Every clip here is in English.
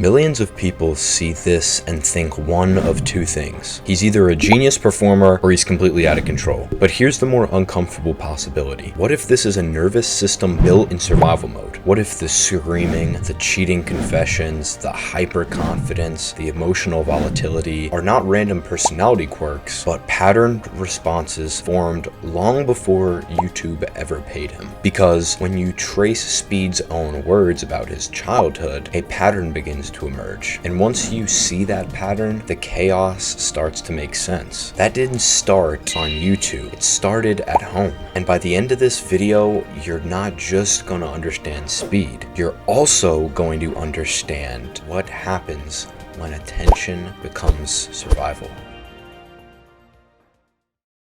Millions of people see this and think one of two things. He's either a genius performer or he's completely out of control. But here's the more uncomfortable possibility. What if this is a nervous system built in survival mode? What if the screaming, the cheating confessions, the hyper-confidence, the emotional volatility are not random personality quirks, but patterned responses formed long before YouTube ever paid him? Because when you trace Speed's own words about his childhood, a pattern begins to emerge. And once you see that pattern, the chaos starts to make sense. That didn't start on YouTube, it started at home. And by the end of this video, you're not just gonna understand Speed, you're also going to understand what happens when attention becomes survival.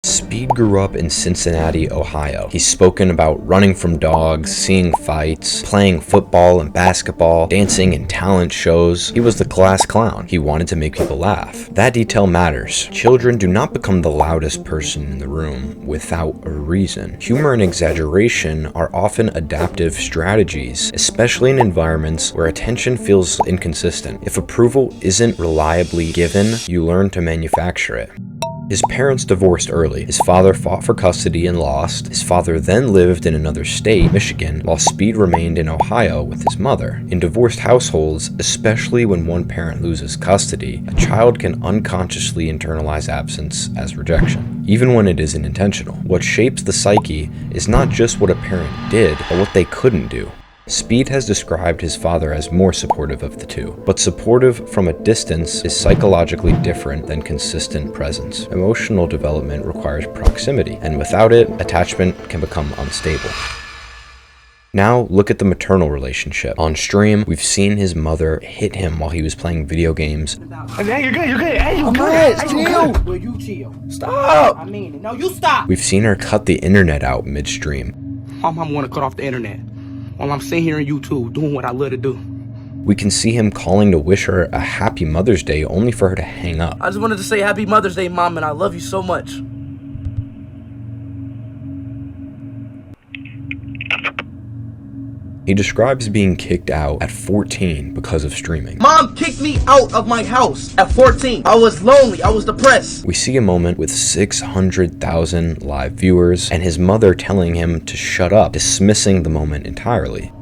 Speed grew up in Cincinnati, Ohio. He's spoken about running from dogs, seeing fights, playing football and basketball, dancing in talent shows. He was the class clown. He wanted to make people laugh. That detail matters. Children do not become the loudest person in the room without a reason. Humor and exaggeration are often adaptive strategies, especially in environments where attention feels inconsistent. If approval isn't reliably given, you learn to manufacture it. His parents divorced early. His father fought for custody and lost. His father then lived in another state, Michigan, while Speed remained in Ohio with his mother. In divorced households, especially when one parent loses custody, a child can unconsciously internalize absence as rejection, even when it isn't intentional. What shapes the psyche is not just what a parent did, but what they couldn't do. Speed has described his father as more supportive of the two, but supportive from a distance is psychologically different than consistent presence. Emotional development requires proximity, and without it, attachment can become unstable. Now, look at the maternal relationship. On stream, we've seen his mother hit him while he was playing video games. Hey, you're good. Hey, you good. Chill. Will you chill? Stop. I mean, no, you stop. We've seen her cut the internet out midstream. My mom want to cut off the internet while I'm sitting here on YouTube doing what I love to do. We can see him calling to wish her a happy Mother's Day only for her to hang up. I just wanted to say happy Mother's Day, Mom, and I love you so much. He describes being kicked out at 14 because of streaming. Mom kicked me out of my house at 14. I was lonely. I was depressed. We see a moment with 600,000 live viewers and his mother telling him to shut up, dismissing the moment entirely.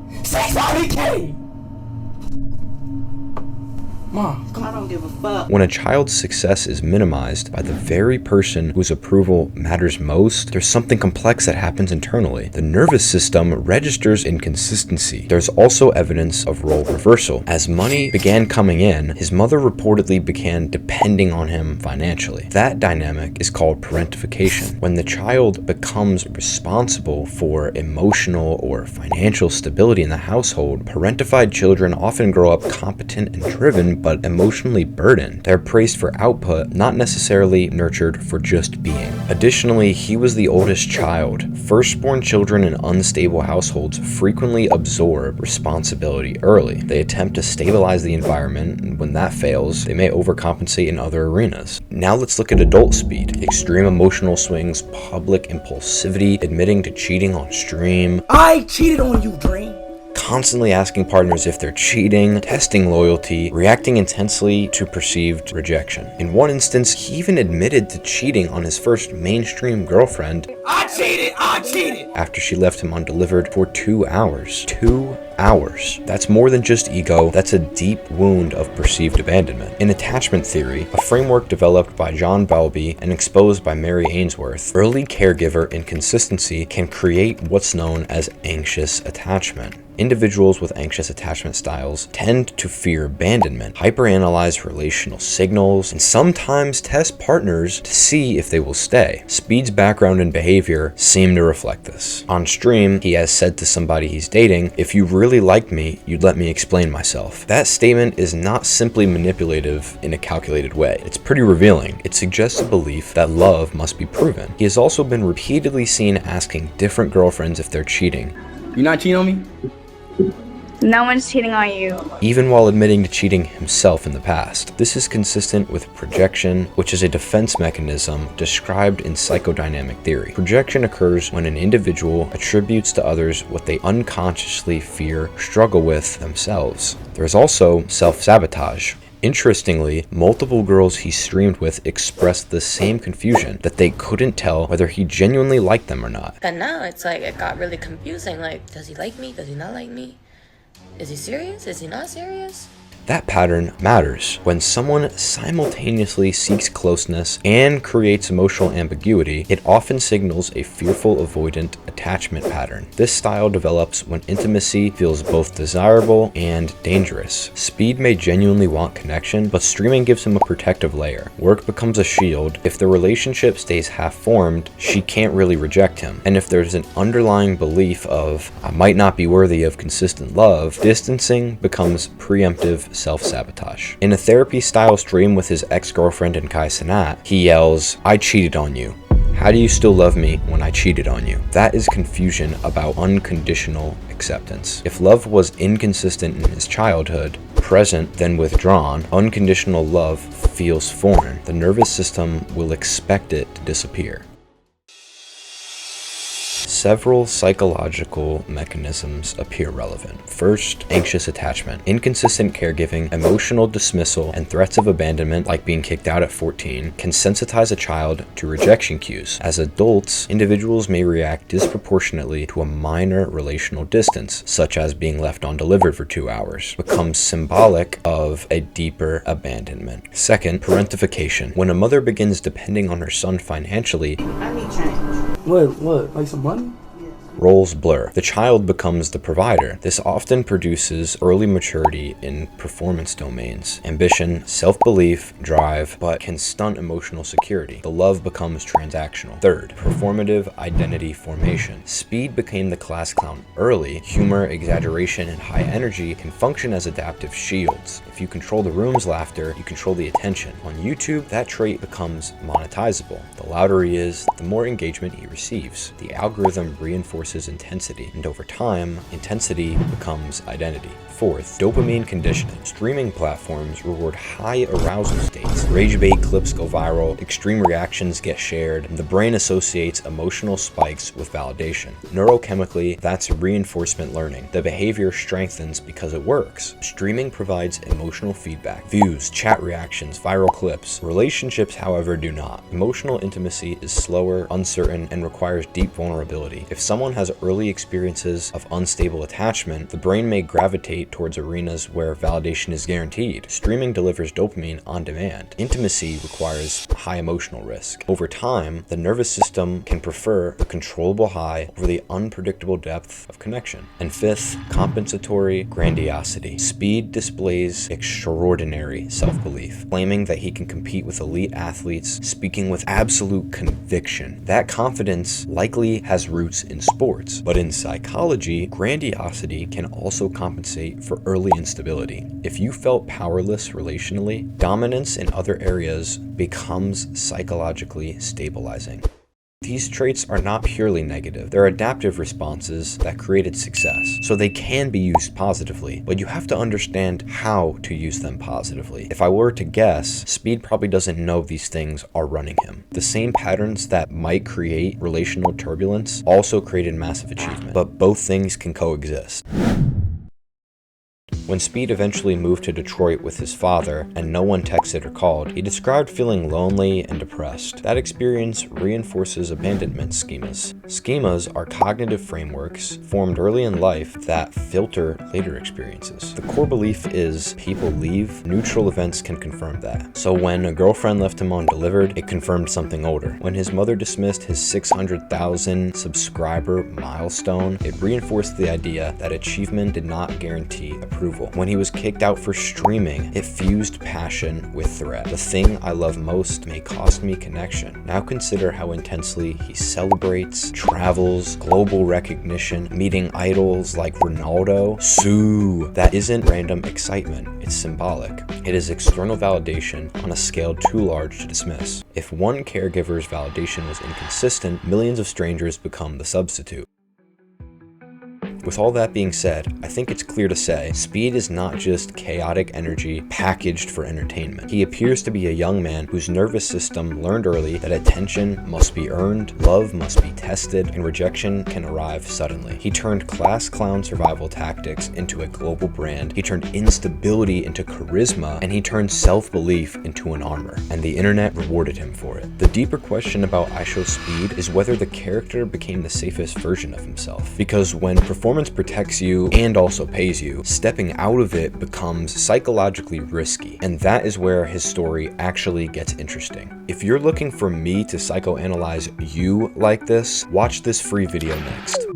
Mom, I don't give a fuck. When a child's success is minimized by the very person whose approval matters most, there's something complex that happens internally. The nervous system registers inconsistency. There's also evidence of role reversal. As money began coming in, his mother reportedly began depending on him financially. That dynamic is called parentification. When the child becomes responsible for emotional or financial stability in the household, parentified children often grow up competent and driven, but emotionally burdened. They're praised for output, not necessarily nurtured for just being. Additionally, he was the oldest child. Firstborn children in unstable households frequently absorb responsibility early. They attempt to stabilize the environment, and when that fails, they may overcompensate in other arenas. Now let's look at adult Speed. Extreme emotional swings, public impulsivity, admitting to cheating on stream. I cheated on you, Dream. Constantly asking partners if they're cheating, testing loyalty, reacting intensely to perceived rejection. In one instance, he even admitted to cheating on his first mainstream girlfriend. I cheated. After she left him undelivered for 2 hours. 2 hours. That's more than just ego, that's a deep wound of perceived abandonment. In attachment theory, a framework developed by John Bowlby and exposed by Mary Ainsworth, early caregiver inconsistency can create what's known as anxious attachment. Individuals with anxious attachment styles tend to fear abandonment, hyperanalyze relational signals, and sometimes test partners to see if they will stay. Speed's background and behavior seem to reflect this. On stream, he has said to somebody he's dating, "If you really liked me, you'd let me explain myself." That statement is not simply manipulative in a calculated way. It's pretty revealing. It suggests a belief that love must be proven. He has also been repeatedly seen asking different girlfriends if they're cheating. You not cheating on me? No one's cheating on you. Even while admitting to cheating himself in the past. This is consistent with projection, which is a defense mechanism described in psychodynamic theory. Projection occurs when an individual attributes to others what they unconsciously fear or struggle with themselves. There is also self-sabotage. Interestingly, multiple girls he streamed with expressed the same confusion, that they couldn't tell whether he genuinely liked them or not. But now it's like it got really confusing. Like, does he like me? Does he not like me? Is he serious? Is he not serious? That pattern matters. When someone simultaneously seeks closeness and creates emotional ambiguity, it often signals a fearful avoidant attachment pattern. This style develops when intimacy feels both desirable and dangerous. Speed may genuinely want connection, but streaming gives him a protective layer. Work becomes a shield. If the relationship stays half-formed, she can't really reject him. And if there's an underlying belief of, I might not be worthy of consistent love, distancing becomes preemptive self-sabotage. In a therapy-style stream with his ex-girlfriend and Kai Cenat, he yells, "I cheated on you. How do you still love me when I cheated on you?" That is confusion about unconditional acceptance. If love was inconsistent in his childhood, present then withdrawn, unconditional love feels foreign. The nervous system will expect it to disappear. Several psychological mechanisms appear relevant. First, anxious attachment. Inconsistent caregiving, emotional dismissal, and threats of abandonment, like being kicked out at 14, can sensitize a child to rejection cues. As adults, individuals may react disproportionately to a minor relational distance, such as being left undelivered for 2 hours, becomes symbolic of a deeper abandonment. Second, parentification. When a mother begins depending on her son financially, I need change. What? Like some money? roles blur. The child becomes the provider. This often produces early maturity in performance domains, ambition, self-belief, drive, but can stunt emotional security. The love becomes transactional. Third, performative identity formation. Speed became the class clown early. Humor, exaggeration, and high energy can function as adaptive shields. If you control the room's laughter, you control the attention. On YouTube, that trait becomes monetizable. The louder he is, the more engagement he receives. The algorithm reinforces intensity, and over time, intensity becomes identity. Fourth, dopamine conditioning. Streaming platforms reward high arousal states. Rage bait clips go viral, extreme reactions get shared, and the brain associates emotional spikes with validation. Neurochemically, that's reinforcement learning. The behavior strengthens because it works. Streaming provides emotional feedback. Views, chat reactions, viral clips. Relationships, however, do not. Emotional intimacy is slower, uncertain, and requires deep vulnerability. If someone has early experiences of unstable attachment, the brain may gravitate towards arenas where validation is guaranteed. Streaming delivers dopamine on demand. Intimacy requires high emotional risk. Over time, the nervous system can prefer the controllable high over the unpredictable depth of connection. And fifth, compensatory grandiosity. Speed displays extraordinary self-belief, claiming that he can compete with elite athletes, speaking with absolute conviction. That confidence likely has roots in sports, but in psychology, grandiosity can also compensate for early instability. If you felt powerless relationally, dominance in other areas becomes psychologically stabilizing. These traits are not purely negative. They're adaptive responses that created success, so they can be used positively, but you have to understand how to use them positively. If I were to guess, Speed probably doesn't know these things are running him. The same patterns that might create relational turbulence also created massive achievement, but both things can coexist. When Speed eventually moved to Detroit with his father and no one texted or called, he described feeling lonely and depressed. That experience reinforces abandonment schemas. Schemas are cognitive frameworks formed early in life that filter later experiences. The core belief is people leave, neutral events can confirm that. So when a girlfriend left him undelivered, it confirmed something older. When his mother dismissed his 600,000 subscriber milestone, it reinforced the idea that achievement did not guarantee approval. When he was kicked out for streaming, it fused passion with threat. The thing I love most may cost me connection. Now consider how intensely he celebrates, travels, global recognition, meeting idols like Ronaldo. That isn't random excitement, it's symbolic. It is external validation on a scale too large to dismiss. If one caregiver's validation was inconsistent, millions of strangers become the substitute. With all that being said, I think it's clear to say Speed is not just chaotic energy packaged for entertainment. He appears to be a young man whose nervous system learned early that attention must be earned, love must be tested, and rejection can arrive suddenly. He turned class clown survival tactics into a global brand. He turned instability into charisma, and he turned self-belief into an armor. And the internet rewarded him for it. The deeper question about IShowSpeed is whether the character became the safest version of himself. Because when performance protects you and also pays you, stepping out of it becomes psychologically risky. And that is where his story actually gets interesting. If you're looking for me to psychoanalyze you like this, watch this free video next.